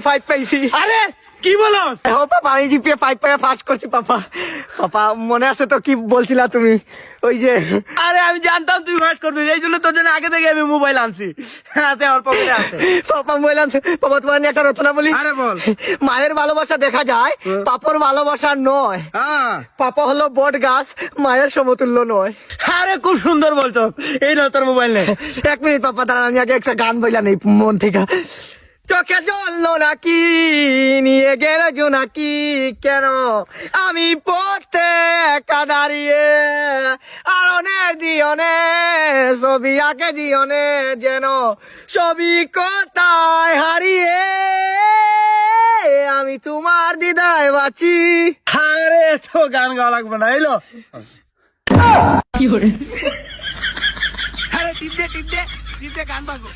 5 পাইছি। আরে কি বলো? ও পাপা আমি জিপিএ 5 পেয়ে পাস করছি পাপা। পাপা মনে আছে তো কি বলছিলা তুমি ওই যে? আরে আমি জানতাম তুই ফার্স্ট করবি, এই জন্য তোর জন্য আগে থেকে আমি মোবাইল আনছি, হাতে আমার পকেটে আছে। পাপা মোবাইল আনছে। পাপা তোমার নিয়ে একটা রচনা বলি। আরে বল। মায়ের ভালোবাসা দেখা যায়, পাপর ভালোবাসা নয়। হ্যাঁ পাপা হলো বট গাছ, মায়ের সমতুল্য নয়। আরে খুব সুন্দর বলছো। এই না তোর মোবাইল নেই। 1 মিনিট পাপা দাঁড়ান, আমি আগে একটা গান বইলা নেই মন থেকে। চোখে জ্বললো নাকি নিয়ে গেল জোনাকি, কেন আমি পড়তে একা দাঁড়িয়ে, আরনে দিয়নে ছবি আঁকে দিয়নে, যেন ছবি কোথায় হারিয়ে আমি তোমার দিদায় বাঁচি। আরে তো গান গাওয়া লাগবে না, এলো। আরে টিপ দে গান বাজবো।